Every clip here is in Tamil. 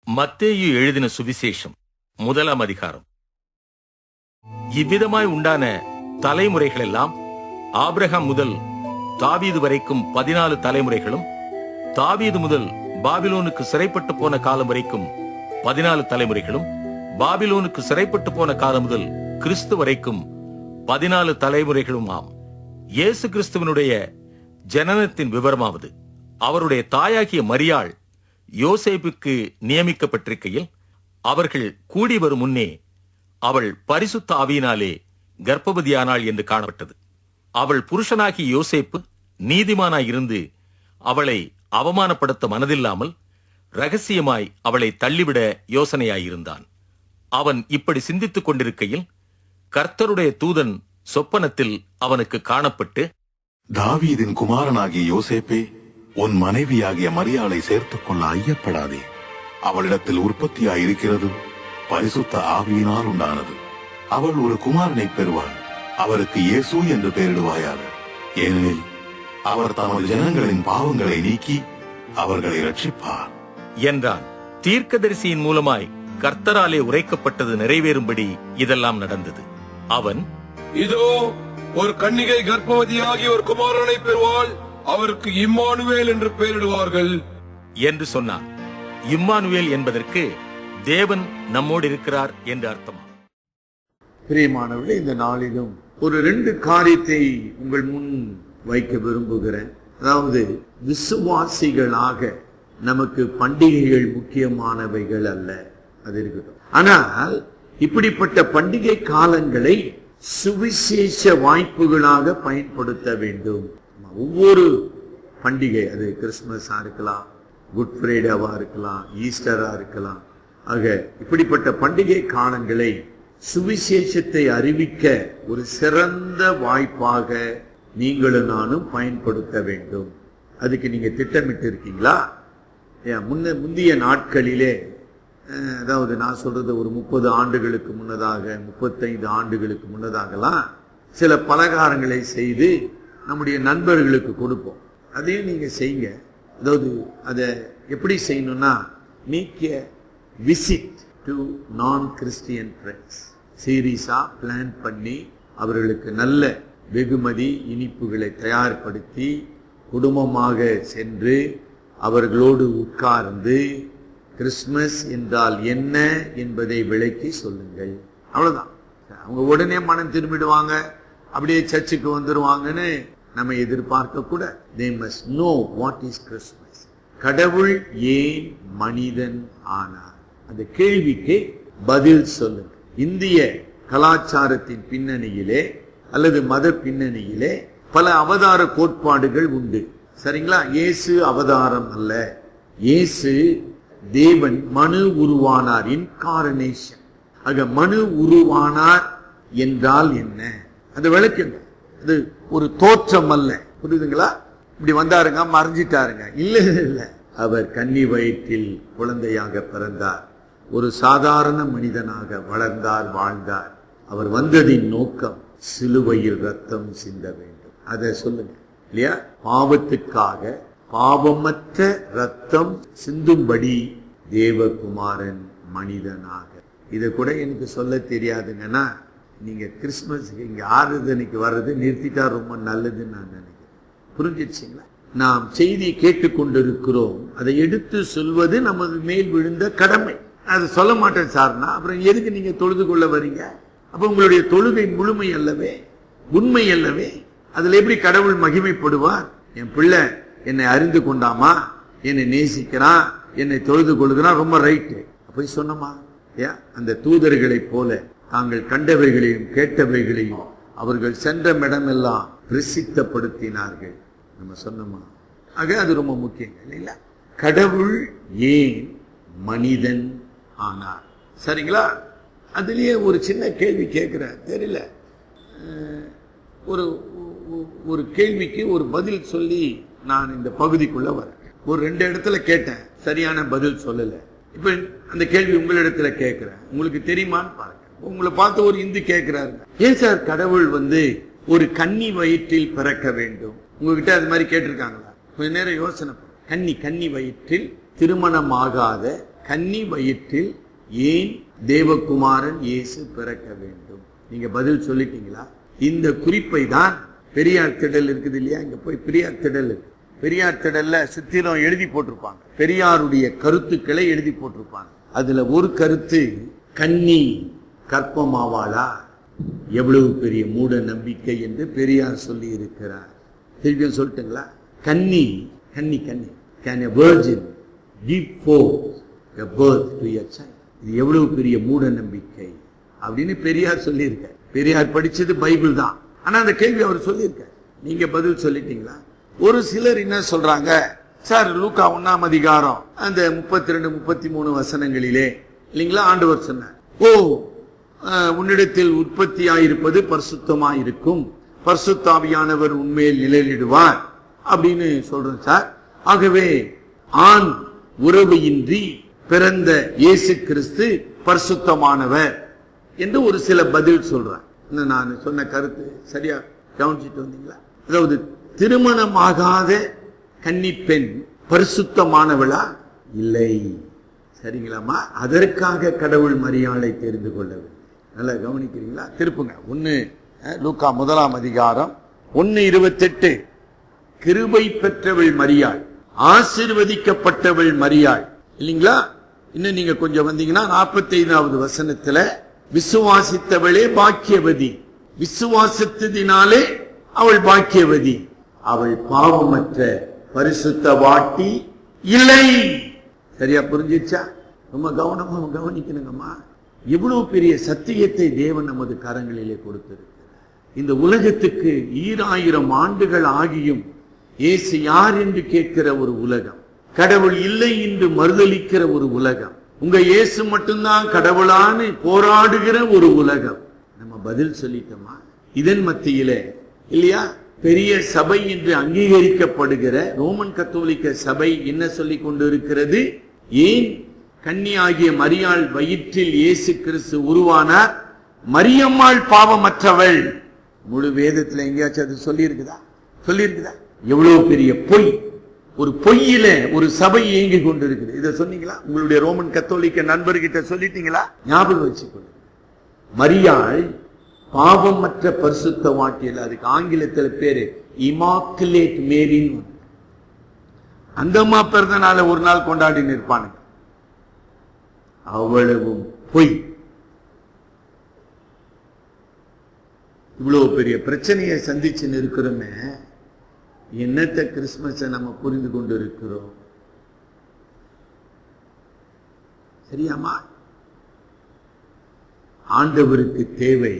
மத்தேயு எழுதின சுவிசேஷம் 1ஆம் அதிகாரம். இவ்விதமாய் உண்டான தலைமுறைகள் எல்லாம் ஆபிரகாம் முதல் தாவீது வரைக்கும் 14 தலைமுறைகளும், தாவீது முதல் பாபிலோனுக்கு சிறைப்பட்டு போன காலம் வரைக்கும் 14 தலைமுறைகளும், பாபிலோனுக்கு சிறைப்பட்டு போன காலம் முதல் கிறிஸ்து வரைக்கும் 14 தலைமுறைகளும் ஆம். இயேசு கிறிஸ்துவனுடைய ஜனனத்தின் விவரமாவது, அவருடைய தாயாகிய மரியாள் யோசேப்புக்கு நியமிக்கப்பட்டிருக்கையில் அவர்கள் கூடி வரும் முன்னே அவள் பரிசுத்த ஆவியினாலே கர்ப்பவதியானாள் என்று காணப்பட்டது. அவள் புருஷனாகிய யோசேப்பு நீதிமானாய் இருந்து அவளை அவமானப்படுத்த மனதில்லாமல் ரகசியமாய் அவளை தள்ளிவிட யோசனையாயிருந்தான். அவன் இப்படி சிந்தித்துக் கொண்டிருக்கையில் கர்த்தருடைய தூதன் சொப்பனத்தில் அவனுக்கு காணப்பட்டு, தாவீதின் குமாரனாகிய யோசேப்பே, உன் மனைவியாகிய மரியாளை சேர்த்துக் கொள்ள ஐயப்படாதே. அவளிடத்தில் உற்பத்தியாயிருக்கிறது பரிசுத்த ஆவியினால் உண்டானது. அவள் ஒரு குமாரனை பெறுவாள். அவருக்கு இயேசு என்று பெயரிடுவாயாக. ஏனெனில் அவர் தமது ஜனங்களின் பாவங்களை நீக்கி அவர்களை ரட்சிப்பார் என்றான். தீர்க்கதரிசியின் மூலமாய் கர்த்தராலே உரைக்கப்பட்டது நிறைவேறும்படி இதெல்லாம் நடந்தது. அவன், இதோ ஒரு கன்னிகை கர்ப்பவதியாகி ஒரு குமாரனை பெறுவாள், அவருக்கு இம்மானுவேல் என்று பெயரிடுவார்கள் என்று சொன்னான். இம்மானுவேல் என்பதற்கு தேவன் நம்மோடு இருக்கிறார் என்று அர்த்தம். பிரியமானவர்களே, இந்த நாளிலும் ஒரு 2 காரியத்தை உங்கள் முன் வைக்க விரும்புகிறேன். அதாவது, விசுவாசிகளாக நமக்கு பண்டிகைகள் முக்கியமானவைகள் அல்ல, அது இருக்கட்டும். ஆனால் இப்படிப்பட்ட பண்டிகை காலங்களை சுவிசேஷ வாய்ப்புகளாக பயன்படுத்த வேண்டும். ஒவ்வொரு பண்டிகை, அது கிறிஸ்துமஸா இருக்கலாம், குட் ஃப்ரைடேவா இருக்கலாம், ஈஸ்டரா இருக்கலாம். ஆக இப்படிப்பட்ட பண்டிகை காலங்களை சுவிசேஷத்தை அறிவிக்க ஒரு சிறந்த வாய்ப்பாக நீங்களும் நானும் பயன்படுத்த வேண்டும். அதுக்கு நீங்க திட்டமிட்டு இருக்கீங்களா? முந்தைய நாட்களிலே, அதாவது நான் சொல்றது ஒரு 30 ஆண்டுகளுக்கு முன்னதாக, 35 ஆண்டுகளுக்கு முன்னதாகலாம் சில பலகாரங்களை செய்து நம்முடைய நண்பர்களுக்கு கொடுப்போம். அதையும் நீங்க செய்யுங்க. அதாவது அதை எப்படி செய்யணும்னா, மேக் எ விசிட் டு நான் கிறிஸ்டியன் ஃப்ரெண்ட்ஸ். சீரியஸா பிளான் பண்ணி அவர்களுக்கு நல்ல வெகுமதி இனிப்புகளை தயார்படுத்தி குடும்பமாக சென்று அவர்களோடு உட்கார்ந்து கிறிஸ்துமஸ் என்றால் என்ன என்பதை விளக்கி சொல்லுங்கள். அவ்வளவுதான். அவங்க உடனே மனம் திரும்பிடுவாங்க, அப்படியே சர்ச்சுக்கு வந்துருவாங்கன்னு நம்ம எதிர்பார்க்க கூட. They must know what is Christmas. கடவுள் ஏன் மனிதன் ஆனார்? அந்த கேள்விக்கு பதில் சொல்லுங்க. இந்திய கலாச்சாரத்தின் பின்னணியிலே அல்லது மத பின்னணியிலே பல அவதார கோட்பாடுகள் உண்டு. சரிங்களா? இயேசு அவதாரம் அல்ல, இயேசு தேவன் மனு உருவானார், இன்கார்னேஷன். ஆக மனு உருவானார் என்றால் என்ன? அது விளக்குங்க. அது ஒரு தோற்றம் அல்ல, புரியுதுங்களா? இப்படி வந்தாருங்க மறைஞ்சிட்டாருங்க, இல்ல இல்ல. அவர் கன்னி வயிற்றில் குழந்தையாக பிறந்தார், ஒரு சாதாரண மனிதனாக வளர்ந்தார், வாழ்ந்தார். அவர் வந்ததின் நோக்கம் சிலுவையில் ரத்தம் சிந்த வேண்டும். அதை சொல்லுங்க இல்லையா? பாவத்துக்காக பாவமற்ற ரத்தம் சிந்தும்படி தேவகுமாரன் மனிதனாக. இதை கூட எனக்கு சொல்ல தெரியாதுங்கன்னா, நீங்க கிறிஸ்துமஸுக்கு இங்க ஆராதனைக்கு வர்றது நிறுத்திட்டா ரொம்ப நல்லதுன்னு நான் நினைக்கிறேன். புரிஞ்சிடுச்சிங்களா? நாம் செய்தியை கேட்டுக்கொண்டிருக்கிறோம், அதை எடுத்து சொல்வது நமது மேல் விழுந்த கடமை. அது சொல்ல மாட்டேன் சார்னா அப்புறம் எதுக்கு நீங்க தொழுது கொள்ள வரீங்க? அப்ப உங்களுடைய தொழுகை முழுமை அல்லவே, உண்மை அல்லவே. அதுல எப்படி கடவுள் மகிமைப்படுவார்? என் பிள்ளை என்னை அறிந்து கொண்டாமா, என்னை நேசிக்கிறான், என்னை தொழுது கொள்ளுகிறான், ரொம்ப ரைட்டு. அப்படி சொன்னமா? அந்த தூதர்களை போல தாங்கள் கண்டவைகளையும் கேட்டவைகளையும் அவர்கள் சென்ற இடமெல்லாம் பிரசித்தப்படுத்தினார்கள். நம்ம சொன்னோமா? ஆக அது ரொம்ப முக்கியம் இல்லைங்களா? கடவுள் ஏன் மனிதன் ஆனார்? சரிங்களா? அதுலயே ஒரு சின்ன கேள்வி கேட்கிறேன், தெரியல. ஒரு கேள்விக்கு ஒரு பதில் சொல்லி நான் இந்த பகுதிக்குள்ள வரேன். ஒரு 2 இடத்துல கேட்டேன், சரியான பதில் சொல்லல. இப்ப அந்த கேள்வி உங்களிடத்துல கேட்கிறேன், உங்களுக்கு தெரியுமான்னு பாருங்க. உங்களை பார்த்து ஒரு இந்து கேட்கிறாரு, ஏன் சார் கடவுள் ஒரு கன்னி வயிற்றில் பிறக்க வேண்டும்? உங்ககிட்ட அது மாதிரி கேட்டிருக்காங்களா? கொஞ்ச நேரம் யோசனை. கன்னி வயிற்றில் திருமணமாகாத கன்னி வயிற்றில் ஏன் தேவகுமாரன் இயேசு பிறக்க வேண்டும்? நீங்க பதில் சொல்லிட்டீங்களா? இந்த குறிப்பை தான் பெரியார் திடல் இருக்குது இல்லையா, இங்க போய் பெரியார் திடல் இருக்கு. பெரியார் திடல்ல சித்திரம் எழுதி போட்டிருப்பாங்க, பெரியாருடைய கருத்துக்களை எழுதி போட்டிருப்பாங்க. அதுல ஒரு கருத்து, கன்னி கற்பமாவாளா, எவ்வளவு பெரிய மூட நம்பிக்கை என்று பெரியார் சொல்லி இருக்கிறார். திருப்பியும் சொல்லட்டுங்களா? கன்னி கன்னி கன்னி can a virgin give forth a birth to a child? இது எவ்வளவு பெரிய மூட நம்பிக்கை அப்படின்னு பெரியார் சொல்லியிருக்கார். பெரியார் படிச்சது பைபிள் தான், ஆனா அந்த கேள்வி அவர் சொல்லியிருக்கார். நீங்க பதில் சொல்லிட்டீங்களா? ஒரு சிலர் என்ன சொல்றாங்க, சார் லூக்கா 1ஆம் அதிகாரம் அந்த 32 33 வசனங்களிலே இல்லைங்களா ஆண்டவர் சொன்னார், ஓ உன்னிடத்தில் உற்பத்தியாயிருப்பது பரிசுத்தமாயிருக்கும், பரிசுத்தாவியானவர் உண்மையில் நிழலிடுவார் அப்படின்னு சொல்றேன் சார். ஆகவே ஆண் உறவு இன்றி பிறந்த இயேசு கிறிஸ்து பரிசுத்தமானவர் என்று ஒரு சில பதில் சொல்றார். நான் சொன்ன கருத்து சரியா கவனிச்சுட்டு வந்தீங்களா? அதாவது திருமணமாகாத கன்னிப்பெண் பரிசுத்தமானவளா? இல்லை. சரிங்களாமா? அதற்காக கடவுள் மரியாளை தெரிந்து கொள்ளவில்லை. நல்லா கவனிக்கிறீங்களா? திருப்புங்க. 1 லூக்கா 1ஆம் அதிகாரம் 1:28. கிருபை பெற்றவள் மரியாள், ஆசீர்வதிக்கப்பட்டவள் மரியாள் இல்லைங்களா? இன்னும் நீங்க கொஞ்சம் வந்தீங்கன்னா 45வது வசனத்துல, விசுவாசித்தவளே பாக்கியவதி, விசுவாசத்தினாலே அவள் பாக்கியவதி, அவள் பாவமற்ற பரிசுத்தவாட்டி இல்லை. சரியா புரிஞ்சிச்சா? ரொம்ப கவனமா கவனிக்கணுங்கம்மா. இவ்வளவு பெரிய சத்தியத்தை தேவன் நமது கரங்களிலே கொடுத்திருக்கிறார். இந்த உலகத்துக்கு 2000 ஆண்டுகள் ஆகியும் இயேசு யார் என்று கேட்கிற ஒரு உலகம், கடவுள் இல்லை என்று மறுதலிக்கிற ஒரு உலகம், உங்க இயேசு மட்டும்தான் கடவுளான்னு போராடுகிற ஒரு உலகம். நம்ம பதில் சொல்லிட்டோமா? இதன் மத்தியில இல்லையா பெரிய சபை என்று அங்கீகரிக்கப்படுகிற ரோமன் கத்தோலிக்க சபை என்ன சொல்லிக் கொண்டிருக்கிறது? ஏன் கன்னியாகிய மரியாள் வயிற்றில் இயேசு கிறிஸ்து உருவானார்? மரியம்மாள் பாவமற்றவள். முழு வேதத்துல எங்கேயாச்சும் அது சொல்லி இருக்குதா? சொல்லி இருக்குதா? எவ்வளவு பெரிய பொய்! ஒரு பொய்யில ஒரு சபை இயங்கி கொண்டிருக்குது. இதை சொன்னீங்களா? உங்களுடைய ரோமன் கத்தோலிக்க நண்பர்கிட்ட சொல்லிட்டீங்களா? ஞாபகம் வச்சுக்கொள்ளுங்க. மரியாள் பாவமற்ற பரிசுத்த வாட்டியல், அதுக்கு ஆங்கிலத்தில் பேரு இமாக்குலேட் மேரின்னு. அந்த அம்மா பிறந்த நாளை ஒரு நாள் கொண்டாடி நிற்பானுங்க. அவ்வளவும் பொய். இவ்வளவு பெரிய பிரச்சனையை சந்திச்சு இருக்கிறோமே, என்னத்த கிறிஸ்துமஸை நம்ம புரிந்து கொண்டு இருக்கிறோம்? சரியாமா? ஆண்டவருக்கு தேவை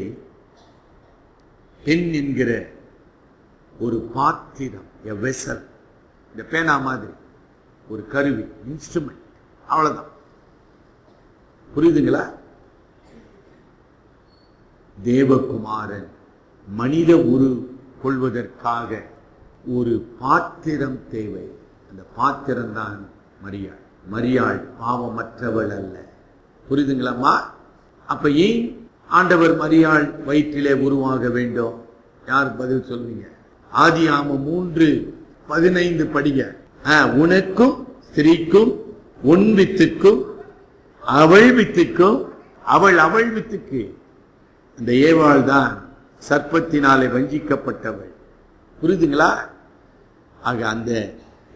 பெண் என்கிற ஒரு பாத்திரம், a vessel. இந்த பேனா மாதிரி ஒரு கருவி, இன்ஸ்ட்ருமெண்ட், அவ்வளவுதான். புரியுதுங்களா? தேவகுமாரன் மனித உரு கொள்வதற்காக ஒரு பாத்திரம் தேவை. அந்த பாத்திரம் தான் மரியாள். மரியாள் பாவமற்றவள் அல்ல. புரியுதுங்களாமா? அப்ப ஏன் ஆண்டவர் மரியாள் வயிற்றிலே உருவாக வேண்டும்? யார் பதில் சொல்வீங்க? ஆதியாகமம் 3:15 படிங்க. உனக்கும் ஸ்திரீக்கும் உன் வித்துக்கும் அவள் வித்துக்கும், அவள் வித்துக்கு. அந்த ஏவாள் தான் சர்ப்பத்தினாலே வஞ்சிக்கப்பட்டவள். புரியுதுங்களா? ஆக அந்த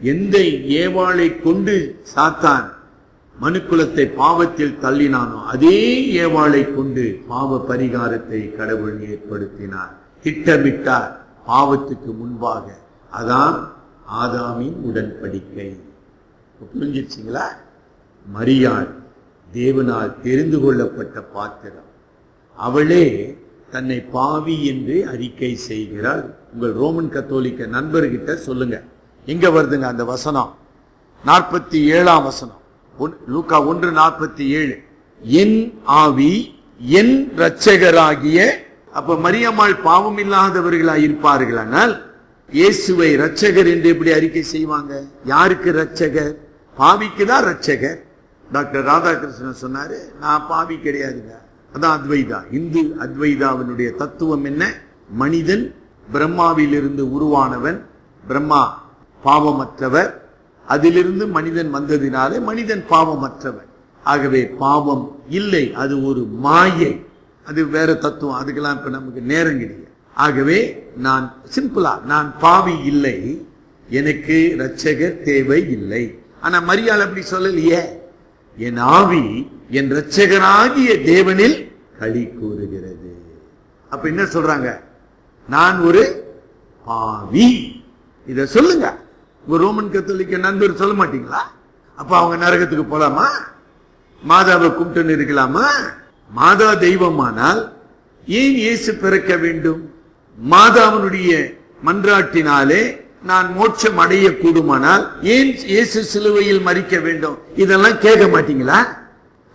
எந்த ஏவாளை கொண்டு சாத்தான் மனுக்குலத்தை பாவத்தில் தள்ளினானோ அதே ஏவாளை கொண்டு பாவ பரிகாரத்தை கடவுள் ஏற்படுத்தினார், திட்டமிட்டார் பாவத்துக்கு முன்பாக. அதான் ஆதாமின் உடன்படிக்கை. புரிஞ்சிருச்சுங்களா? மரியாள் தேவனால் தெரிந்து கொள்ளப்பட்ட பாத்திரம். அவளே தன்னை பாவி என்று அறிக்கை செய்கிறாள். உங்கள் ரோமன் கத்தோலிக்க நண்பர்கிட்ட சொல்லுங்க. எங்க வருதுங்க அந்த வசனம்? 47ஆம் வசனம், லூக்கா 1:47. என் ஆவி என் இரட்சகராகிய. அப்ப மரியம்மாள் பாவம் இல்லாதவர்களாய் இருப்பார்களானால் இயேசுவை இரட்சகர் என்று எப்படி அறிக்கை செய்வாங்க? யாருக்கு இரட்சகர்? பாவிக்கு தான் இரட்சகர். டாக்டர் ராதாகிருஷ்ணன் சொன்னாரு, நான் பாவி கிடையாதுங்க. அதான் அத்வைதா. இந்து அத்வைதாவினுடைய தத்துவம் என்ன? மனிதன் பிரம்மாவிலிருந்து உருவானவன், பிரம்மா பாவமற்றவர், அதிலிருந்து மனிதன் வந்ததினாலே மனிதன் பாவமற்றவன். ஆகவே பாவம் இல்லை, அது ஒரு மாயை, அது வேற தத்துவம், அதுக்கெல்லாம் இப்ப நமக்கு நேரம் கிடையாது. ஆகவே நான் சிம்பிளா, நான் பாவி இல்லை, எனக்கு இரட்சகர் தேவை இல்லை. ஆனா மரியாள் அப்படி சொல்லலையே, என் ஆவி என் இரட்சகராகிய தேவனில் களி கூறுகிறது. அப்ப என்ன சொல்றாங்க? நான் ஒரு பாவி. இத சொல்லுங்க. ஒரு ரோமன் கத்தோலிக்க நண்பர் சொல்ல மாட்டீங்களா? அப்ப அவங்க நரகத்துக்கு போலாமா? மாதாவை கும்பிட்டு இருக்கலாமா? மாதா தெய்வமானால் ஏன் இயேசு பிறக்க வேண்டும்? மாதாவினுடைய மன்றாட்டினாலே நான் மோட்சம் அடைய கூடுமானால் ஏன் இயேசு சிலுவையில் மரிக்க வேண்டும்? இதெல்லாம் கேட்க மாட்டீங்களா?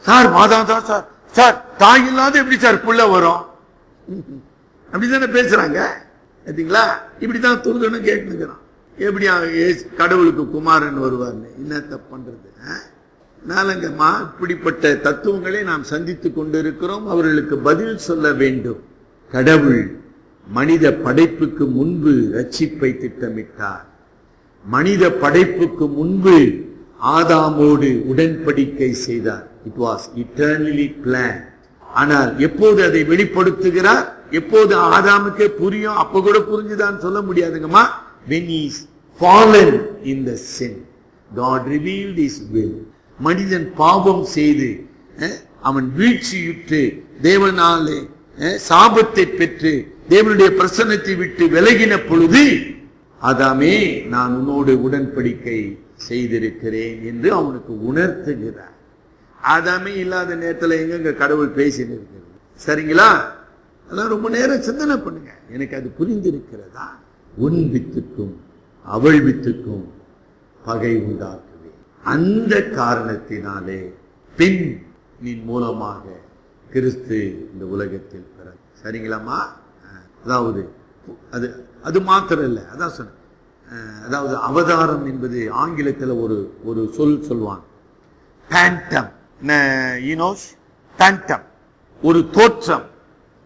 சார் மாதா தான் சார், சார் தாய் இல்லாத எப்படி சார் புள்ள வரும்? அப்படித்தானே பேசுறாங்க. பார்த்தீங்களா? இப்படிதான் துருதுன்னு கேட்டுக்கிறான். எப்படி கடவுளுக்கு குமாரன் வருவார்னு என்னத்த பண்றது? நாலங்கம்மா, இப்படிப்பட்ட தத்துவங்களை நாம் சந்தித்துக் கொண்டிருக்கிறோம். அவர்களுக்கு பதில் சொல்ல வேண்டும். கடவுள் மனித படைப்புக்கு முன்பு ரட்சிப்பை திட்டமிட்டார். மனித படைப்புக்கு முன்பு ஆதாமோடு உடன்படிக்கை செய்தார். It was eternally plan. ஆனால் எப்போது அதை வெளிப்படுத்துகிறார்? எப்போது ஆதாமுக்கே புரியும்? அப்ப கூட புரிஞ்சுதான் சொல்ல முடியாதுங்கம்மா. when he is fallen in the sin, God revealed his will. மனிதன் பாவம் செய்து அவன் வீழ்ச்சியுற்று தேவனாலே சாபத்தை பெற்று தேவனுடைய பிரசன்னத்தை விட்டு விலகின பொழுது, ஆதாமே நான் உன்னோடு உடன்படிக்கை செய்திருக்கிறேன் என்று அவனுக்கு உணர்த்துகிறார். ஆதாமே இல்லாத நேரத்தில் எங்க கடவுள் பேசின்னு இருக்கிறது? சரிங்களா? அதெல்லாம் ரொம்ப நேரம் சிந்தனை பண்ணுங்க. எனக்கு அது புரிந்திருக்கிறதா? உன் வித்துக்கும் அவள் வித்துக்கும் பகை உண்டாக்குவேன். அந்த காரணத்தினாலே பெண் மூலமாக கிறிஸ்து இந்த உலகத்தில் பிறகு. சரிங்களாமா? அதாவது அது மாத்திரம் இல்லை, அதான் சொன்ன. அதாவது அவதாரம் என்பது ஆங்கிலத்தில் ஒரு சொல்வாங்க, பேண்டம். பேண்டம் ஒரு தோற்றம்.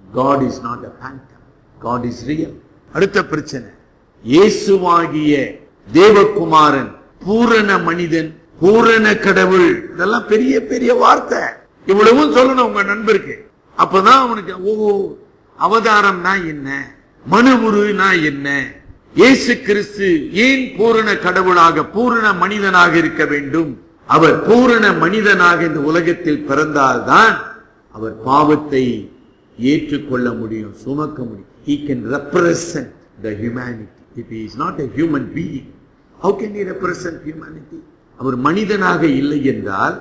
God is not a phantom. God is real. அடுத்த பிரச்சனை, இயேசுவாகிய தேவகுமாரன் பூரண மனிதன், பூரண கடவுள். இதெல்லாம் பெரிய பெரிய வார்த்தை. இவ்வளவும் சொல்லணும் உங்க நண்பருக்கு. அப்பதான் அவனுக்கு அவதாரம்னா என்ன, மனுவுருனா என்ன, இயேசு கிறிஸ்து ஏன் பூரண கடவுளாக பூரண மனிதனாக இருக்க வேண்டும்? அவர் பூரண மனிதனாக இந்த உலகத்தில் பிறந்தால்தான் அவர் பாவத்தை ஏற்றுக்கொள்ள முடியும், சுமக்க முடியும். He can represent the humanity. If he is not a human being, how can he represent humanity? அவர் மனிதனாக இல்லை என்றால்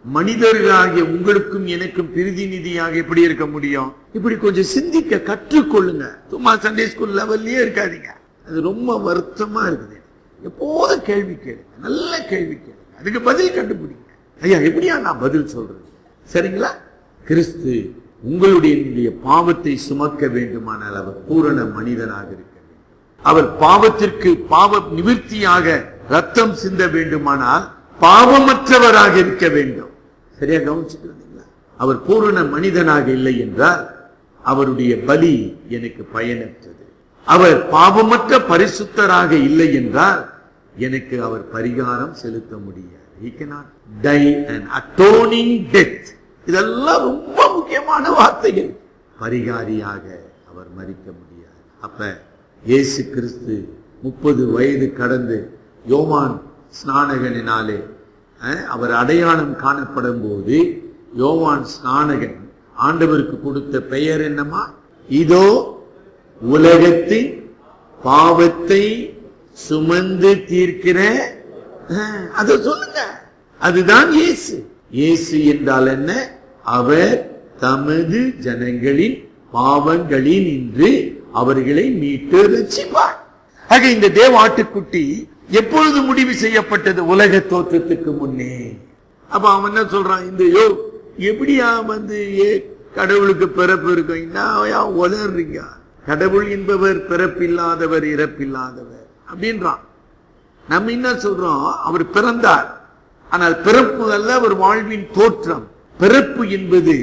மனிதர்களாகிய உங்களுக்கும் எனக்கும் பிரதிநிதியாக எப்படி இருக்க முடியும்? இப்படி கொஞ்சம் சிந்திக்க கற்றுக்கொள்ளுங்க. சும்மா சண்டே ஸ்கூல் லெவல்லயே இருக்காதீங்க. அது ரொம்ப வருத்தமா இருக்குது. எப்போதும் கேள்வி கேளுங்க, நல்ல கேள்வி கேளுங்க, அதுக்கு பதில் கண்டுபிடிங்க. ஐயா எப்படியா நான் பதில் சொல்றது? சரிங்களா? கிறிஸ்து உங்களுடைய பாவத்தை சுமக்க வேண்டுமானால் அவர் பூரண மனிதனாக இருக்க வேண்டும். அவர் பாவத்திற்கு பாவ நிவர்த்தியாக ரத்தம் சிந்த வேண்டுமானால் பாவமற்றவராக இருக்க வேண்டும். சரியா கவனிச்சுக்கிறீங்களா? அவர் பூரண மனிதனாக இல்லை என்றால் அவருடைய பலி எனக்கு பயனற்றது. அவர் பாவமற்ற பரிசுத்தராக இல்லை என்றால் எனக்கு அவர் பரிகாரம் செலுத்த முடியாது. He cannot die an atoning death. இதெல்லாம் ரொம்ப முக்கியமான வார்த்தைகள். பரிகாரியாக அவர் மரிக்க முடியாது. அப்ப இயேசு கிறிஸ்து 30 வயது கடந்து யோவான் ஸ்நானகனினாலே அவர் அடையாளம் காணப்படும் போது யோவான் ஸ்நானகன் ஆண்டவருக்கு கொடுத்த பெயர் என்னமா? இதோ உலகத்தின் பாவத்தை சுமந்து தீர்க்கிற. அதை சொல்லுங்க. அதுதான் இயேசு. இயேசு என்றால் என்ன? அவர் தமது ஜனங்களின் பாவங்களில் நின்று அவர்களை மீட்டு ரட்சிப்பார். ஆக இந்த தேவ ஆட்டுக்குட்டி எப்பொழுது முடிவு செய்யப்பட்டது? உலக தோற்றத்துக்கு முன்னே. அப்ப அவன் என்ன சொல்றான்? இந்த எப்படியா கடவுளுக்கு பிறப்பு இருக்கும்? என்ன உலர்றீங்க? கடவுள் என்பவர் பிறப்பில்லாதவர், இறப்பில்லாதவர் அப்படின்றான். நம்ம என்ன சொல்றோம்? அவர் பிறந்தார். ஆனால் பிறப்பு அல்ல, அவர் வாழ்வின் தோற்றம். பிறப்பு என்பது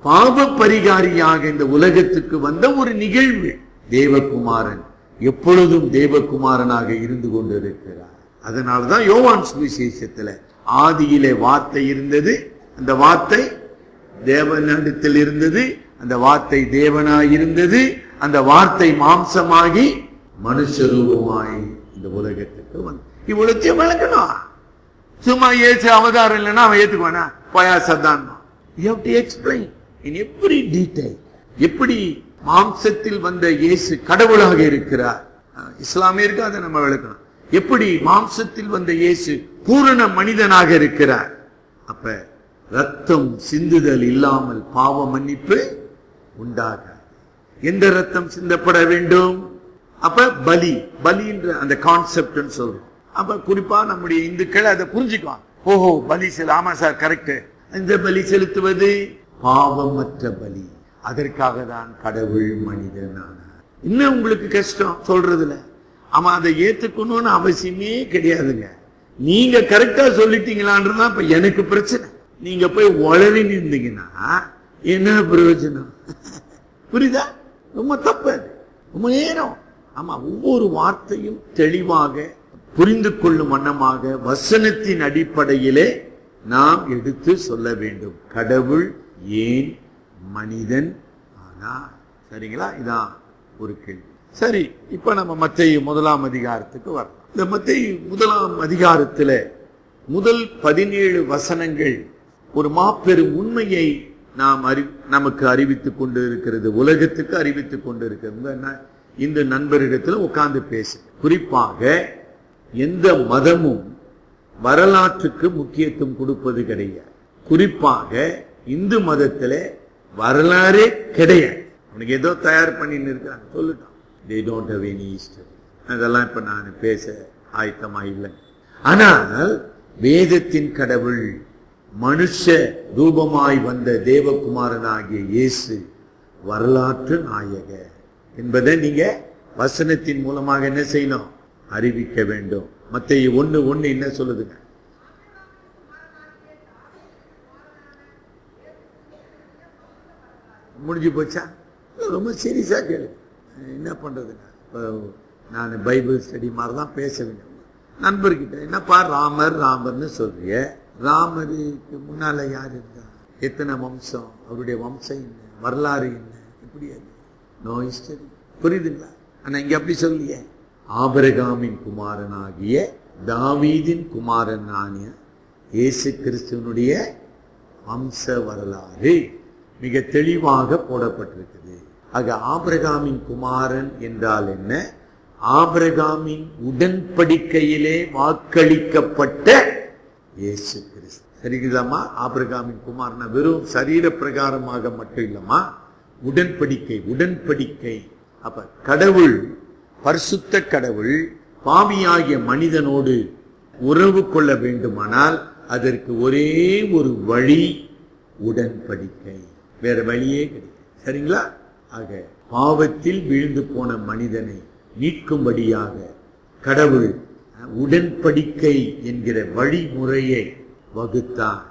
பாவ பரிகாரியாக இந்த உலகத்துக்கு வந்த ஒரு நிகழ்வு. தேவகுமாரன் எப்பொழுதும் தேவகுமாரனாக இருந்து கொண்டிருக்கிறார். அதனால்தான் யோவான் சுவிசேஷத்துல ஆதியிலே வார்த்தை இருந்தது, அந்த வார்த்தை தேவனிடத்தில் இருந்தது, அந்த வார்த்தை தேவனாய் இருந்தது, அந்த வார்த்தை மாம்சமாகி மனுஷ ரூபமாய் இந்த உலகத்துக்கு வந்து இவ்வளத்தையும் விளக்கணும். சும்மா ஏசு அவதாரம் இல்லைன்னா அவன் ஏத்துக்குவானா? பயாசதான். You have to explain in every detail. எப்படி மாம்சத்தில் வந்த இயேசு கடவுளாக இருக்கிறார், இஸ்லாமியருக்கு அதை நம்ம விளக்கணும். எப்படி மாம்சத்தில் வந்த இயேசு பூரண மனிதனாக இருக்கிறார். அப்ப ரத்தம் சிந்துதல் இல்லாமல் பாவ மன்னிப்பு உண்டாகாது. எந்த ரத்தம் சிந்தப்பட வேண்டும்? அப்ப பலி, பலின்ற அந்த கான்செப்ட் சொல்றோம். அப்ப குறிப்பா நம்முடைய இந்துக்கள் அதை புரிஞ்சுக்குவாங்க. ஓஹோ, பலி ஆமா சார், கரெக்ட். இந்த பலி செலுத்துவது பாவமற்ற பலி. அதற்காக தான் கடவுள் மனிதனானார். இன்னும் உங்களுக்கு கஷ்டம் சொல்றதுல, ஆமா அதை ஏத்துக்கணும்னு அவசியமே கிடையாதுங்க. நீங்க கரெக்டா சொல்லிட்டீங்களான்றதுதான் இப்ப எனக்கு பிரச்சனை. நீங்க போய் உளறி நின்றீங்கன்னா என்ன பிரயோஜனம்? புரியுதா? ரொம்ப தப்பு, ரொம்ப நேரம். ஆமா, ஒவ்வொரு வார்த்தையும் தெளிவாக புரிந்து கொள்ளும் வண்ணமாக வசனத்தின் அடிப்படையிலே நாம் எடுத்து சொல்ல வேண்டும். கடவுள் ஏன் மனிதன் ஆனார்? சரிங்களா? இதான் ஒரு கேள்வி. சரி, இப்ப நம்ம மத்தேயு 1ஆம் அதிகாரத்துக்கு வரலாம். இந்த மத்தேயு 1ஆம் அதிகாரத்துல முதல் 17 வசனங்கள் ஒரு மாபெரும் உண்மையை நமக்கு அறிவித்துக் கொண்டு இருக்கிறது, உலகத்துக்கு அறிவித்துக் கொண்டு இருக்கிறது. இந்த நண்பரிடத்துல உட்கார்ந்து பேசு. குறிப்பாக எந்த மதமும் வரலாற்றுக்கு முக்கியத்துவம் கொடுப்பது கிடையாது. குறிப்பாக இந்து மதத்துல வரலாறே கிடையாது. உனக்கு ஏதோ தயார் பண்ணின்னு இருக்காங்க, சொல்லிட்டான். They don't have any history. அதெல்லாம் இப்ப நான் பேச ஆயத்தமா இல்லை. ஆனால் வேதத்தின் கடவுள் மனுஷ ரூபமாய் வந்த தேவகுமாரனாகிய இயேசு வரலாற்று நாயக என்பதை நீங்க வசனத்தின் மூலமாக என்ன செய்யணும்? அறிவிக்க வேண்டும். மத்தேயு 1:1 என்ன சொல்லுதுங்க? முடிஞ்சு போச்சா? ரொம்ப சீரியஸா கேளு. என்ன பண்றதுங்க? நான் பைபிள் ஸ்டடி மாதிரிதான் பேச வேண்டும். நண்பர்கிட்ட என்னப்பா ராமர்னு சொல்றிய, ராமருக்கு முன்னால யார் இருந்தா, எத்தனை வம்சம், அவருடைய வம்சம் என்ன, வரலாறு என்ன, எப்படி அது? No history. புரியுதுங்களா? ஆனா இங்க அப்படி சொல்லிய ஆபிரகாமின் குமாரனாகிய தாவீதின் குமாரனாகிய இயேசு கிறிஸ்துவனுடைய வம்ச வரலாறு மிக தெளிவாக போடப்பட்டிருக்குது. ஆக ஆபிரகாமின் குமாரன் என்றால் என்ன? ஆபிரகாமின் உடன்படிக்கையிலே வாக்களிக்கப்பட்ட இயேசு கிறிஸ்து. சரிதாமா? ஆபிரகாமின் குமாரன் வெறும் சரீர பிரகாரமாக மட்டும் இல்லமா, உடன்படிக்கை. அப்ப கடவுள், பரிசுத்த கடவுள் பாவியாகிய மனிதனோடு உறவு கொள்ள வேண்டுமானால் அதற்கு ஒரே ஒரு வழி உடன்படிக்கை, வேற வழியே கிடையாது. சரிங்களா? ஆக பாவத்தில் வீழ்ந்து போன மனிதனை மீட்கும்படியாக கடவுள் உடன்படிக்கை என்கிற வழிமுறையை வகுத்தார்.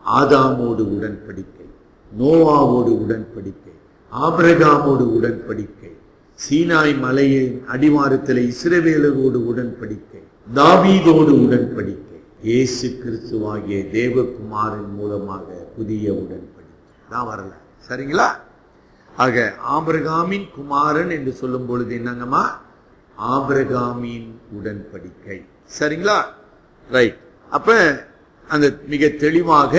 ஆதாமோடு உடன்படிக்கை, நோவாவோடு உடன்படிக்கை, ஆபிரகாமோடு உடன்படிக்கை, சீனாய் மலையின் அடிவாரத்தில் இஸ்ரவேலரோடு உடன்படிக்கை, தாவீதோடு உடன்படிக்கை, இயேசு கிறிஸ்துவாகிய தேவகுமாரன் மூலமாக புதிய உடன்படிக்கை தான் வரல. சரிங்களா? ஆக ஆபிரகாமின் குமாரன் என்று சொல்லும் பொழுது என்னங்கம்மா? ஆபிரகாமின் உடன்படிக்கை. சரிங்களா? ரைட். அப்ப அந்த மிக தெளிவாக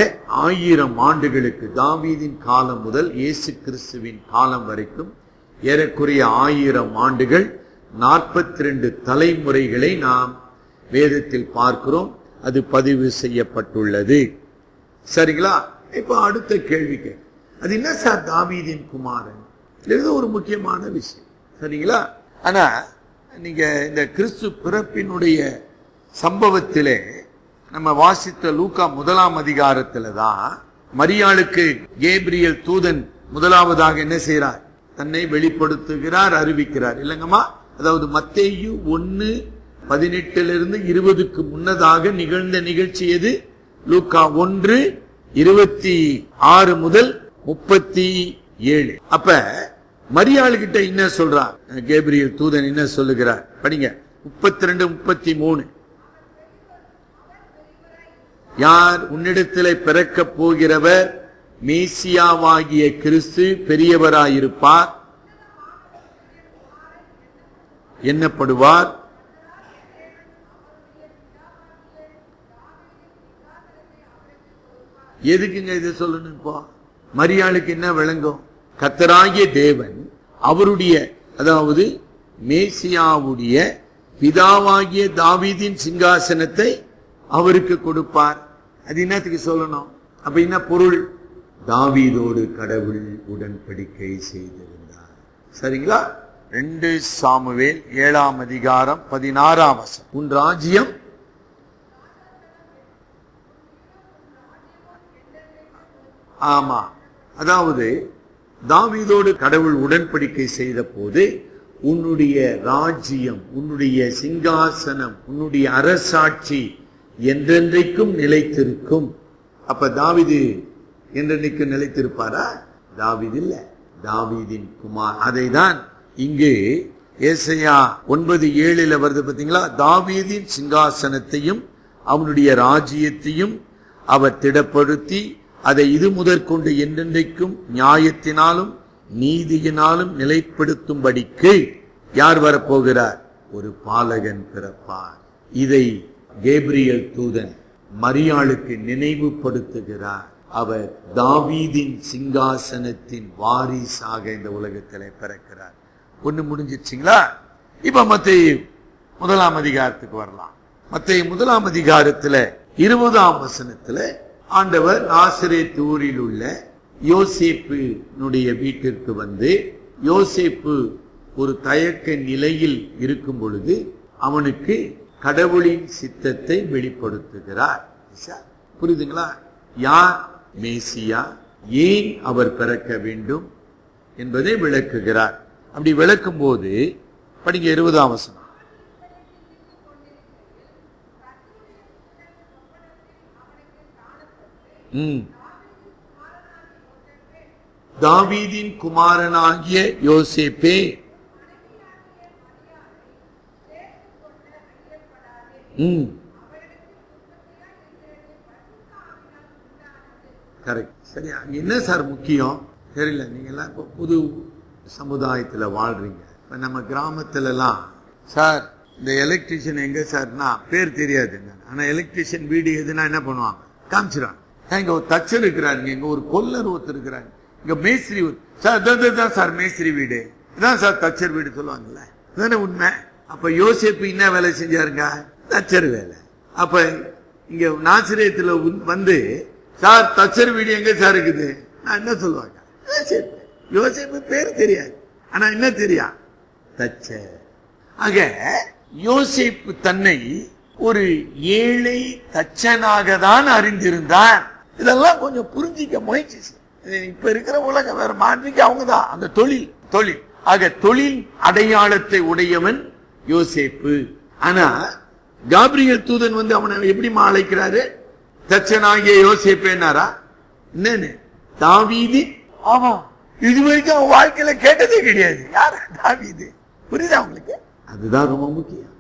1000 ஆண்டுகளுக்கு, தாவீதின் காலம் முதல் இயேசு கிறிஸ்துவின் காலம் வரைக்கும் ஏறக்குறைய 1000 ஆண்டுகள், 42 தலைமுறைகளை நாம் வேதத்தில் பார்க்கிறோம். அது பதிவு செய்யப்பட்டுள்ளது. சரிங்களா? இப்ப அடுத்த கேள்விக்கு, அது என்ன சார் தாவீதின் குமாரன்? இது ஒரு முக்கியமான விஷயம். சரிங்களா? ஆனா நீங்க இந்த கிறிஸ்து பிறப்பினுடைய சம்பவத்திலே நம்ம வாசித்த லூக்கா 1ஆம் அதிகாரத்துல தான் மரியாளுக்கு கேப்ரியல் தூதன் முதலாவதாக என்ன செய்யறார்? தன்னை வெளிப்படுத்துகிறார், அறிவிக்கிறார். இல்லங்கம்மா? அதாவது மத்தேயு 1:18-20 முன்னதாக நிகழ்ந்த நிகழ்ச்சி எது? லூக்கா 1:26 முதல் 37. அப்ப மரியாள் கிட்ட என்ன சொல்றார் கேப்ரியல் தூதன்? என்ன சொல்லுகிறார்? படிங்க 32-33. யார்? உன்னிடத்திலே பிறக்கப் போகிறவர் மேசியாவாகிய கிறிஸ்து பெரியவராயிருப்பார், எண்ணப்படுவார். எதுக்குங்க இதை சொல்லணும்? இப்போ மரியாளுக்கு என்ன விளங்கும்? கர்த்தராகிய தேவன் அவருடைய, அதாவது மேசியாவுடைய பிதாவாகிய தாவீதின் சிங்காசனத்தை அவருக்கு கொடுப்பார். அது என்னத்துக்கு சொல்லணும்? அப்ப என்ன பொருள்? தாவீதோடு கடவுள் உடன்படிக்கை செய்திருந்தார். சரிங்களா? 2 சாமுவேல் 7ஆம் அதிகாரம் 16ஆம் வசனம். உன் ராஜ்யம் ஆமா, அதாவது தாவீதோடு கடவுள் உடன்படிக்கை செய்த போது உன்னுடைய ராஜ்யம், உன்னுடைய சிங்காசனம், உன்னுடைய அரசாட்சி என்றென்றைக்கும் நிலைத்திருக்கும். அப்ப தாவீது என்றென்றைக்கு நிலைத்திருப்பாரா? தாவீது இல்ல, தாவீதின் குமார். அதைதான் இங்கு ஏசாயா 9:7 வருது பாத்தீங்களா? தாவீதின் சிங்காசனத்தையும் அவனுடைய ராஜ்யத்தையும் அவர் திடப்படுத்தி அதை இது முதற்கொண்டு என்றென்றைக்கும் நியாயத்தினாலும் நீதியினாலும் நிலைப்படுத்தும்படிக்கு யார் வரப்போகிறார்? ஒரு பாலகன் பிறப்பார். இதை கேப்ரியல் தூதன் மரியாளுக்கு நினைவுபடுத்துகிறார். அவர் தாவீதின் சிங்காசனத்தின் வாரிசாக இந்த உலகத்திலே பிறக்கிறார். ஒண்ணு முடிஞ்சிருச்சுங்களா? இப்ப மத்தேயு 1ஆம் அதிகாரத்துக்கு வரலாம். மத்தேயு 1ஆம் அதிகாரத்துல 20ஆம் வசனத்துல ஆண்டவர் நாசரேத் ஊரில் உள்ள யோசேப்புனுடைய வீட்டிற்கு வந்து, யோசேப்பு ஒரு தயக்க நிலையில் இருக்கும் பொழுது அவனுக்கு கடவுளின் சித்தத்தை வெளிப்படுத்துகிறார். புரியுதுங்களா? யார் மேசியா, ஏன் அவர் பிறக்க வேண்டும் என்பதை விளக்குகிறார். அப்படி விளக்கும் போது படிங்க 20ஆம் வசனம். தாவீதின் குமாரனாகிய யோசேப்பே, கரெக்ட். சரியா? என்ன சார் முக்கியம் தெரியல. நீங்க எல்லாம் இப்ப புது சமுதாயத்துல வாழ்றீங்க. இப்ப நம்ம கிராமத்துல எல்லாம் சார் இந்த எலக்ட்ரிஷியன் எங்க சார்னா பேர் தெரியாது, ஆனா எலக்ட்ரிஷியன் வீடு எதுனா என்ன பண்ணுவாங்க? காமிச்சிருவாங்க. இங்க ஒரு தச்சர் இருக்கிறாருங்க, இங்க ஒரு கொல்லர் ஒருத்தர் இருக்கிறாங்க, இங்க மேஸ்திரி சார், சார் மேஸ்திரி வீடு இதான் சார் தச்சர் வீடு சொல்லுவாங்கல்ல, இதுதானே உண்மை. அப்ப யோசேப்பு என்ன வேலை செஞ்சாருங்க? தச்சர் வேலை. அப்ப இங்க நாசரேத்துல வந்து சார் தச்சர் வீடு எங்க சார் இருக்குது, நான் என்ன சொல்லுவாங்க? யோசேப்பு பேர் தெரியாது, ஆனா என்ன தெரியா? தச்சர். ஆக யோசேப்பு தன்னை ஒரு ஏழை தச்சனாக தான் அறிந்திருந்தார். இதெல்லாம் கொஞ்சம் புரிஞ்சிக்க முயற்சி. இப்ப இருக்கிற உலகம் வேற, மாற்றிக்கு அவங்கதான் அந்த தொழில். ஆக தொழில் அடையாளத்தை உடையவன் யோசேப்பு. ஆனா காபிரியல் தூதன் வந்து அவனை எப்படி அழைக்கிறாரு? தச்சனாகிய யோசேப்பு என்னாரா? என்னன்னு? தாவீது. ஆமா, இது வரைக்கும் அவன் வாழ்க்கையில கேட்டதே கிடையாது. யாரா தாவீது? புரியுதா உங்களுக்கு? அதுதான் ரொம்ப முக்கியம்.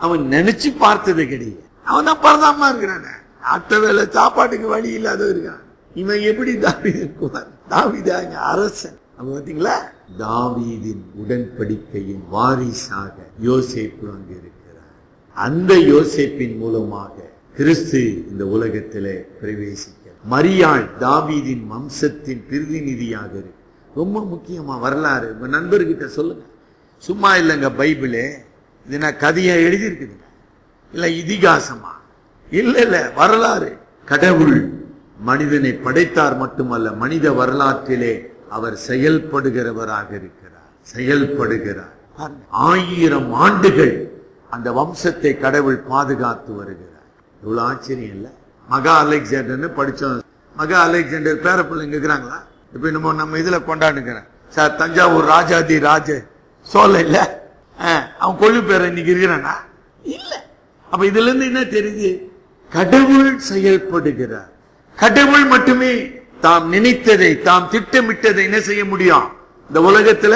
அவன் நினைச்சு பார்த்தது கிடையாது. அவன் தான் பரதாமா இருக்கிறான், அட்ட வேலை சாப்பாட்டுக்கு வழி இல்லாத இருக்கான். இவன் எப்படி தாவீது இருக்குவான்? தாவீது அரசன். அப்ப பாத்தீங்களா? தாவீதின் உடன்படிக்கையின் வாரிசாக யோசேப்பு அங்கு இருக்கிறார். அந்த யோசேப்பின் மூலமாக கிறிஸ்து இந்த உலகத்திலே பிரவேசிக்க, மரியாள் தாவீதின் வம்சத்தின் பிரதிநிதியாக இருக்கு. ரொம்ப முக்கியமா வரலாறு உங்க நண்பர்கிட்ட சொல்லுங்க. சும்மா இல்லைங்க பைபிளே, இது நான் கதையா எழுதி இருக்குதுங்க, இல்ல இதிகாசமா? இல்ல வரலாறு. கடவுள் மனிதனை படைத்தார் மட்டுமல்ல, மனித வரலாற்றிலே அவர் செயல்படுகிறவராக இருக்கிறார். செயல்படுகிறார். 1000 ஆண்டுகள் அந்த வம்சத்தை கடவுள் பாதுகாத்து வருகிறார். இவ்வளவு ஆச்சரியம் இல்ல? மகா அலெக்சாண்டர்னு படிச்சோம். மகா அலெக்சாண்டர் பேர பிள்ளைங்க இருக்கிறாங்களா? இப்ப நம்ம இதுல கொண்டாடுகிறேன் சார், தஞ்சாவூர் ராஜாதி ராஜ சோழ இல்ல, அவன் கொள்ளு பேர இன்னைக்கு இருக்கிறானா? இல்ல. அப்ப இதுல இருந்து என்ன தெரியுது? கடவுள் செயல்படுகிறார். கடவுள் மட்டுமே தாம் நினைத்ததை, தாம் திட்டமிட்டதை என்ன செய்ய முடியும்? இந்த உலகத்துல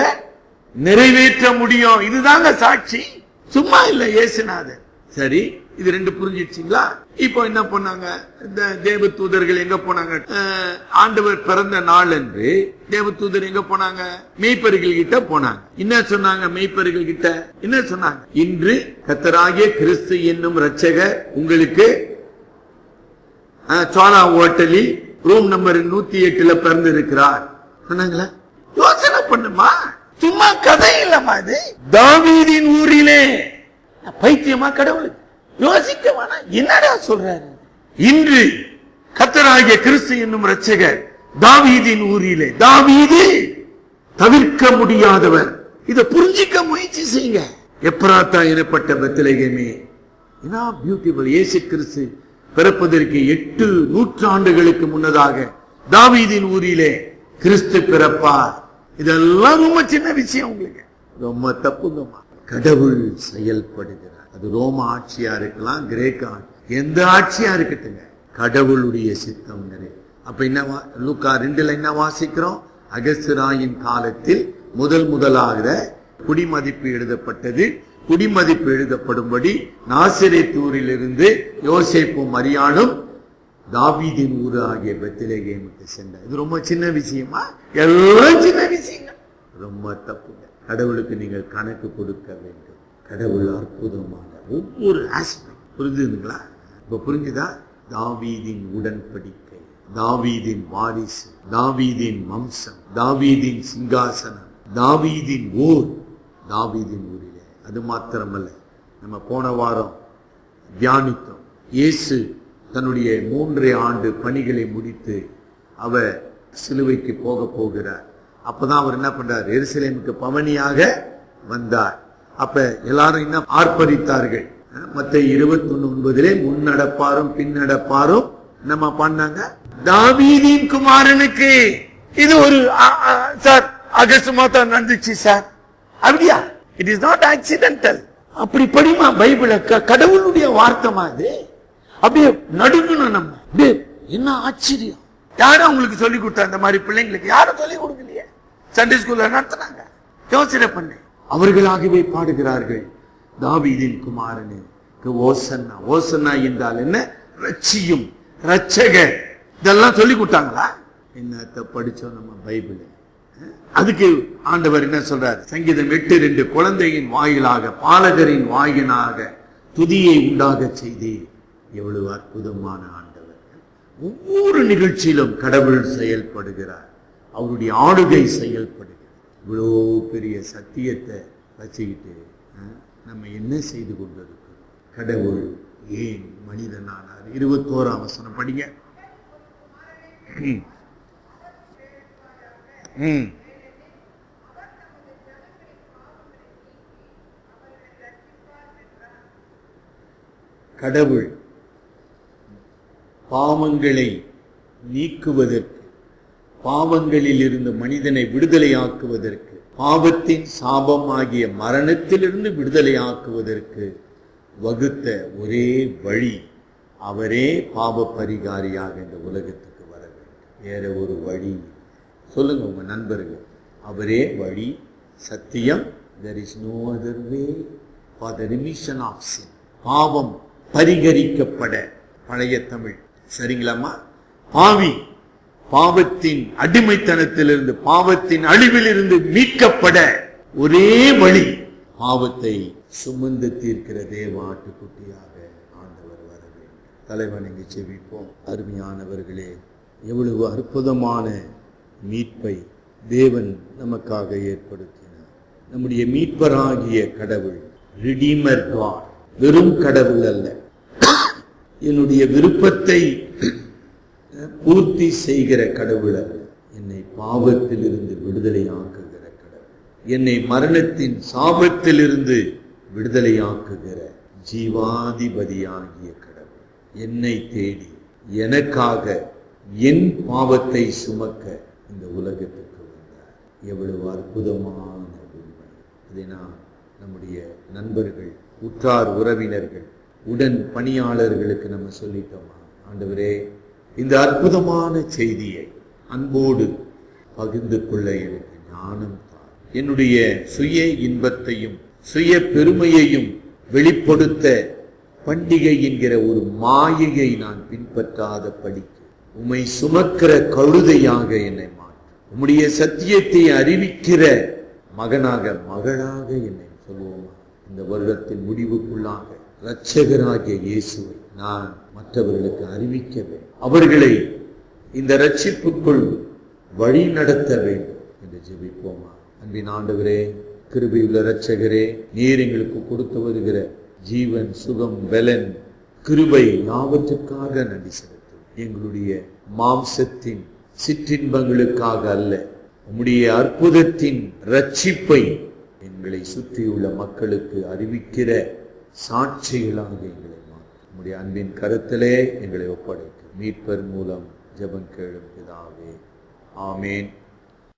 நிறைவேற்ற முடியும். இதுதாங்க சாட்சி, சும்மா இல்ல இயேசுநாதர். சரி, இது 2 புரிஞ்சிடுச்சுங்களா? இப்போ என்ன பண்ணாங்க? இந்த தேவ தூதர்கள் எங்க போனாங்க? ஆண்டவர் பிறந்த நாள் என்று தேவ தூதர் எங்க போனாங்க? மேய்ப்பர்கள் கிட்ட போனாங்க. என்ன சொன்னாங்க? மேய்ப்பர்கள் கிட்ட என்ன சொன்னாங்க? இன்று கர்த்தராகிய கிறிஸ்து என்னும் இரட்சகர் உங்களுக்கு சோலா ஹோட்டலில் ரூம் நம்பர் 108 பிறந்து இருக்கிறார் சொன்னாங்களா? யோசனை பண்ணுமா, சும்மா கதை இல்லமா இது. தாவீதின் ஊரிலே. பைத்தியமா கடவுளுக்கு? யோசிக்க வேணாம், என்னடா சொல்றாரு? இன்று கர்த்தராகிய கிறிஸ்து என்னும் இரட்சகர் தாவீதின் ஊரிலே. தாவீது தவிர்க்க முடியாதவர். இதை புரிஞ்சிக்க முயற்சி செய்யுங்க. எப்ராத்தா எனப்பட்ட பெத்லகேமே, என்ன பியூட்டிஃபுல். இயேசு கிறிஸ்து பிறப்பதற்கு 8 நூற்றாண்டுகளுக்கு முன்னதாக தாவீதின் ஊரிலே கிறிஸ்து பிறப்பார். இதெல்லாம் ரொம்ப சின்ன விஷயம், உங்களுக்கு ரொம்ப தப்புங்கம்மா. கடவுள் செயல்படுகிறார். அது ரோம ஆட்சியா இருக்கலாம், கிரேக்க எந்த ஆட்சியா இருக்கட்டுங்க, கடவுளுடைய சித்தம் நிறைய. அப்ப என்ன லூக்கா 2 என்ன வாசிக்கிறோம்? அகஸ்திராயின் காலத்தில் முதலாக குடிமதிப்பு எழுதப்பட்டது. குடிமதிப்பு எழுதப்படும்படி நாசரேத்தூரிலிருந்து யோசேப்பும் மரியாளும் தாவீதின் ஊர் ஆகிய பெத்லகேமுக்கு சென்றார். இது ரொம்ப சின்ன விஷயமா? எல்லாம் சின்ன விஷயங்கள், ரொம்ப தப்புங்க. கடவுளுக்கு நீங்கள் கணக்கு கொடுக்க வேண்டும். கடவுள் அற்புதமான ஒவ்வொரு ஆஸ்பெக்ட் புரிஞ்சுதுங்களா? இப்ப புரிஞ்சுதா? தாவீதின் உடன்படிக்கை, தாவீதின் வாரிசு, தாவீதின் வம்சம், தாவீதின் சிங்காசனம், தாவீதின் ஊர், தாவீதின் ஊரிலே. அது மாத்திரமல்ல, நம்ம போன வாரம் தியானித்தோம். இயேசு தன்னுடைய 3 ஆண்டு பணிகளை முடித்து அவர் சிலுவைக்கு போகிறார். அப்பதான் அவர் என்ன பண்றார்? எருசலேமுக்கு பவனியாக வந்தார். அப்ப எல்லாரும் என்ன ஆர்ப்பரித்தார்கள்? மத்தேயு 21:9 முன்னடப்பாரும் பின்னடப்பாரும் நம்ம பண்ணாங்க தாவீதின் குமாரனுக்கு. இது ஒரு சார் ஆகஸ்ட் மாதம் நடந்துச்சு சார், அப்படியா? It is not accidental. அப்படி படிமா பைபிள, கடவுளுடைய வார்த்தைமா அது. அப்படியே நடுங்கணும் நம்ம. என்ன ஆச்சரியம்! யாரும் உங்களுக்கு சொல்லி கொடுத்தா? அந்த மாதிரி பிள்ளைங்களுக்கு யாரும் சொல்லி கொடுக்கலையே. சண்டே ஸ்கூல்ல நடத்தினாங்க. யோசனை பண்ணு. அவர்களாகவே பாடுகிறார்கள், தாவீதின் குமாரனுக்கு ஓசன்னா. ஓசன்னா என்றால் என்ன? ரட்சியும், ரட்சகர். இதெல்லாம் சொல்லி கொடுத்தாங்களா? என்னத்த படிச்சோம் நம்ம பைபிள். அதுக்கு ஆண்டவர் என்ன சொல்றார்? சங்கீதம் 8:2 குழந்தையின் வாயிலாக பாலகரின் வாயினாக துதியை உண்டாக செய்தே. எவ்வளவு அற்புதமான ஆண்டவர்! ஒவ்வொரு நிகழ்ச்சியிலும் கடவுள் செயல்படுகிறார், அவருடைய ஆளுகை செயல்படுகிறார். இவ்வளோ பெரிய சத்தியத்தை வச்சுக்கிட்டு நம்ம என்ன செய்து கொண்டிருக்கிறோம்? கடவுள் ஏன் மனிதனானார்? 21ஆம் வசனம் படிங்க. கடவுள் பாவங்களை நீக்குவதற்கு, பாவங்களில் இருந்து மனிதனை விடுதலையாக்குவதற்கு, பாவத்தின் சாபம் ஆகிய மரணத்திலிருந்து விடுதலையாக்குவதற்கு வகுத்த ஒரே வழி, அவரே பாவ பரிகாரியாக இந்த உலகத்துக்கு வர வேண்டும். வேற ஒரு வழி சொல்லுங்க உங்க நண்பர்கள். அவரே வழி, சத்தியம். there is no other way for the remission of sin. பாவம் பரிகரிக்கப்பட, பழைய தமிழ் சரிங்களாமா? பாவத்தின் அடிமைத்தனத்திலிருந்து, பாவத்தின் அழிவிலிருந்து மீட்கப்பட ஒரே வழி, பாவத்தை சுமந்து தீர்க்கிற தேவ ஆட்டுக்குட்டியாக ஆண்டவர் வர வேண்டும். தலைவன் இங்கு செவிப்போம். அருமையானவர்களே, எவ்வளவு அற்புதமான மீட்பை தேவன் நமக்காக ஏற்படுத்தினார். நம்முடைய மீட்பராகிய கடவுள் ரிடீமர் காட், வெறும் கடவுள் அல்ல, என்னுடைய விருப்பத்தை பூர்த்தி செய்கிற கடவுள் அல்ல, என்னை பாவத்திலிருந்து விடுதலையாக்குகிற கடவுள், என்னை மரணத்தின் சாபத்திலிருந்து விடுதலையாக்குகிற ஜீவாதிபதியாகிய கடவுள். என்னை தேடி எனக்காக என் பாவத்தை சுமக்க இந்த உலகத்துக்கு வந்தார். எவ்வளவு அற்புதமான உண்மை! இதை நான் நம்முடைய நண்பர்கள், உற்றார் உறவினர்கள், உடன் பணியாளர்களுக்கு நம்ம சொல்லிட்டோமா? ஆண்டவரே, இந்த அற்புதமான செய்தியை அன்போடு பகிர்ந்து கொள்ள எனக்கு ஞானம் தான். என்னுடைய சுய இன்பத்தையும் சுய பெருமையையும் வெளிப்படுத்த பண்டிகை என்கிற ஒரு மாயையை நான் பின்பற்றாத படிக்க உம்மை சுமக்கிற கழுதையாக என்னை மாற்று. உம்முடைய சத்தியத்தை அறிவிக்கிற மகனாக மகளாக என்னை சொல்லுவோமா. இந்த வருடத்தின் முடிவுக்குள்ளாக இரட்சகராகிய இயேசுவை நான் மற்றவர்களுக்கு அறிவிக்க வேண்டும். அவர்களை இந்த ரட்சிப்புக்குள் வழி நடத்த வேண்டும் என்று ஜெபிப்போமா. அன்பின் ஆண்டவரே, கிருபையுள்ள இரட்சகரே, நீர் எங்களுக்கு கொடுத்து வருகிற ஜீவன், சுகம், பலன், கிருபை யாவற்றுக்காக நன்றி செலுத்தும். எங்களுடைய மாம்சத்தின் சிற்றின்பங்களுக்காக அல்ல, உம்முடைய அற்புதத்தின் ரட்சிப்பை எங்களை சுற்றியுள்ள மக்களுக்கு அறிவிக்கிற சாட்சிகளாக எங்களை மாற்றும். உம்முடைய அன்பின் கருத்திலே எங்களை ஒப்படைக்கும். மீட்பர் மூலம் ஜெபம் கேளும் பிதாவே, ஆமேன்.